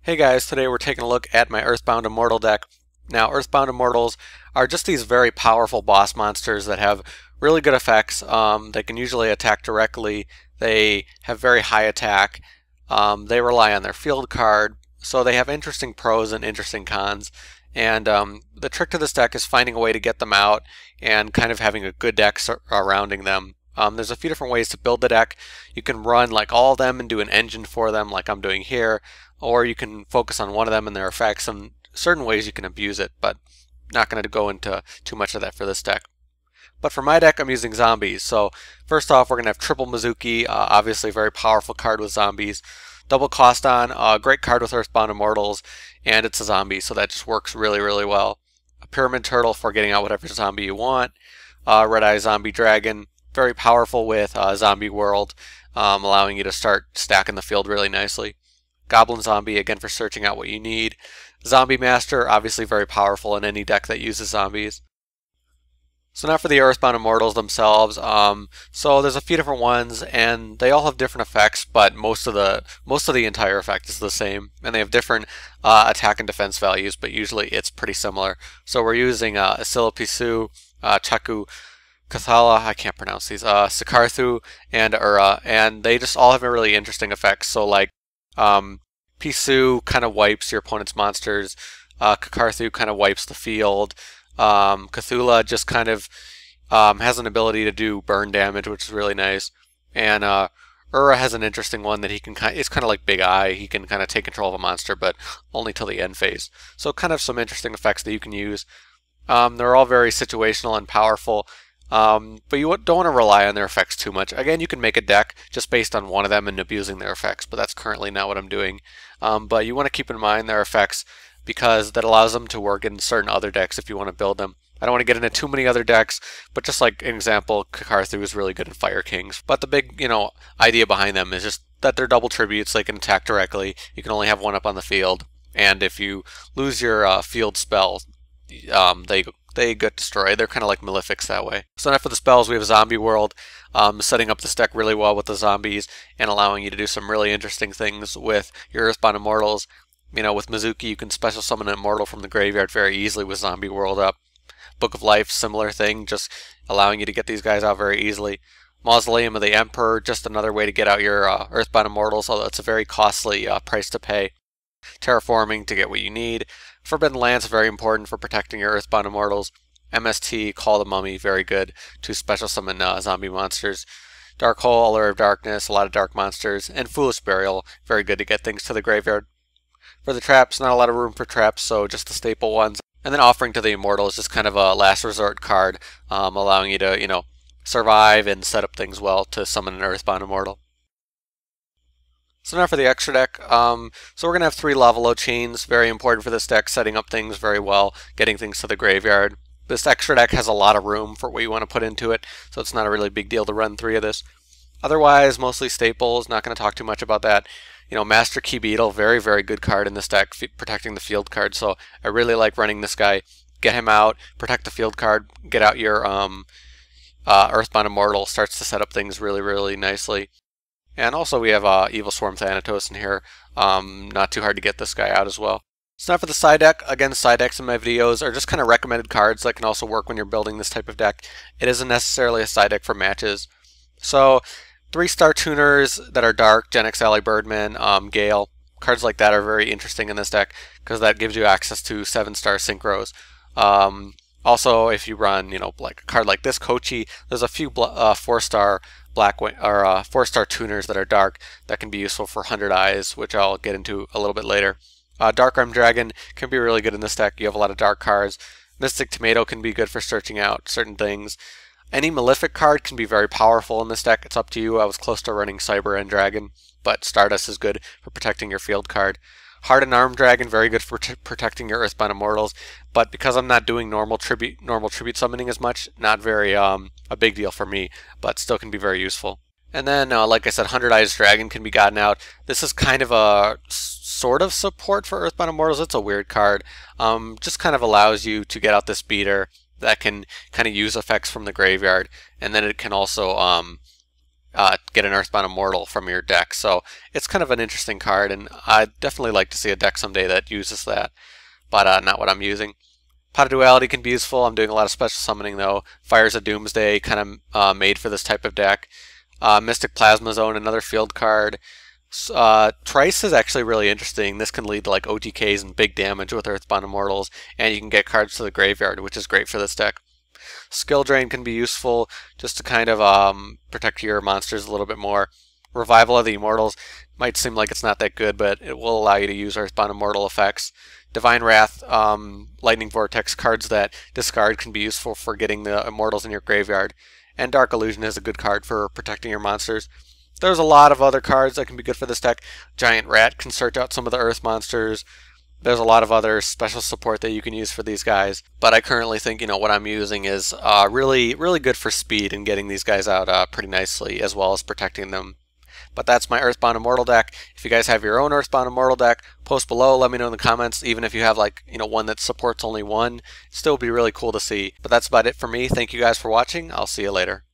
Hey guys, today we're taking a look at my Earthbound Immortal deck. Now, Earthbound Immortals are just these very powerful boss monsters that have really good effects. They can usually attack directly. They have very high attack. They rely on their field card, so they have interesting pros and interesting cons. And the trick to this deck is finding a way to get them out and kind of having a good deck surrounding them. There's a few different ways to build the deck. You can run like all of them and do an engine for them like I'm doing here, or you can focus on one of them and their effects, and certain ways you can abuse it, but not going to go into too much of that for this deck. But for my deck, I'm using zombies. So first off, we're going to have triple Mezuki, obviously a very powerful card with zombies. Double Coston, a great card with Earthbound Immortals, and it's a zombie, so that just works really, really well. A Pyramid Turtle for getting out whatever zombie you want. Red Eye Zombie Dragon, very powerful with Zombie World, allowing you to start stacking the field really nicely. Goblin Zombie, again for searching out what you need. Zombie Master, obviously very powerful in any deck that uses zombies. So now for the Earthbound Immortals themselves. So there's a few different ones, and they all have different effects, but most of the entire effect is the same, and they have different attack and defense values, but usually it's pretty similar. So we're using Aslla Piscu, Chacu Challhua, I can't pronounce these, Ccaryhua, and and they just all have really interesting effects. So like Piscu kind of wipes your opponent's monsters, Ccaryhua kind of wipes the field, Cthulhu just kind of has an ability to do burn damage, which is really nice, and has an interesting one that he can it's kind of like Big Eye. He can kind of take control of a monster, but only till the end phase. So kind of some interesting effects that you can use. They're all very situational and powerful. But you don't want to rely on their effects too much. Again, you can make a deck just based on one of them and abusing their effects, but that's currently not what I'm doing. But you want to keep in mind their effects because that allows them to work in certain other decks if you want to build them. I don't want to get into too many other decks, but just like an example, Ccaryhua is really good in Fire Kings. But the big, idea behind them is just that they're double tributes. They can attack directly. You can only have one up on the field, and if you lose your field spell, they get destroyed. They're kind of like Malefics that way. So now for the spells, we have Zombie World, setting up this deck really well with the zombies and allowing you to do some really interesting things with your Earthbound Immortals. With Mezuki, you can special summon an Immortal from the graveyard very easily with Zombie World up. Book of Life, similar thing, just allowing you to get these guys out very easily. Mausoleum of the Emperor, just another way to get out your Earthbound Immortals, although it's a very costly price to pay. Terraforming to get what you need. Forbidden Lance, very important for protecting your Earthbound Immortals. MST, Call the Mummy, very good to special summon zombie monsters. Dark Hole, Allure of Darkness, a lot of dark monsters. And Foolish Burial, very good to get things to the graveyard. For the traps, not a lot of room for traps, so just the staple ones. And then Offering to the Immortal is just kind of a last resort card, allowing you to, survive and set up things well to summon an Earthbound Immortal. So now for the extra deck, so we're going to have 3 Lavalval Chains, very important for this deck, setting up things very well, getting things to the graveyard. This extra deck has a lot of room for what you want to put into it, so it's not a really big deal to run 3 of this. Otherwise, mostly staples, not going to talk too much about that. Master Key Beetle, very, very good card in this deck, protecting the field card, so I really like running this guy. Get him out, protect the field card, get out your Earthbound Immortal, starts to set up things really, really nicely. And also we have Evilswarm Thanatos in here, not too hard to get this guy out as well. So now for the side deck, again, side decks in my videos are just kind of recommended cards that can also work when you're building this type of deck. It isn't necessarily a side deck for matches. So 3-star tuners that are dark, Gen X Ally Birdman, Gale, cards like that are very interesting in this deck because that gives you access to 7-star synchros. Also, if you run, like a card like this, Kochi, there's a few 4-star or 4-star tuners that are dark that can be useful for 100 Eyes, which I'll get into a little bit later. Dark Arm Dragon can be really good in this deck. You have a lot of dark cards. Mystic Tomato can be good for searching out certain things. Any Malefic card can be very powerful in this deck. It's up to you. I was close to running Cyber and Dragon, but Stardust is good for protecting your field card. Hardened Arm Dragon, very good for protecting your Earthbound Immortals, but because I'm not doing normal tribute summoning as much, not very a big deal for me, but still can be very useful. And then, like I said, 100 Eyes Dragon can be gotten out. This is kind of a sort of support for Earthbound Immortals. It's a weird card. Just kind of allows you to get out this beater that can kind of use effects from the graveyard, and then it can also get an Earthbound Immortal from your deck. So it's kind of an interesting card, and I'd definitely like to see a deck someday that uses that, but not what I'm using. Pot of Duality can be useful. I'm doing a lot of special summoning though. Fires of Doomsday, kind of made for this type of deck. Mystic Plasma Zone, another field card. Trice is actually really interesting. This can lead to like OTKs and big damage with Earthbound Immortals, and you can get cards to the graveyard, which is great for this deck. Skill Drain can be useful just to kind of protect your monsters a little bit more. Revival of the Immortals might seem like it's not that good, but it will allow you to use Earthbound Immortal effects. Divine Wrath, Lightning Vortex, cards that discard can be useful for getting the Immortals in your graveyard. And Dark Illusion is a good card for protecting your monsters. There's a lot of other cards that can be good for this deck. Giant Rat can search out some of the Earth monsters. There's a lot of other special support that you can use for these guys. But I currently think, what I'm using is really good for speed and getting these guys out pretty nicely, as well as protecting them. But that's my Earthbound Immortal deck. If you guys have your own Earthbound Immortal deck, post below, let me know in the comments. Even if you have one that supports only one, it'd still be really cool to see. But that's about it for me. Thank you guys for watching. I'll see you later.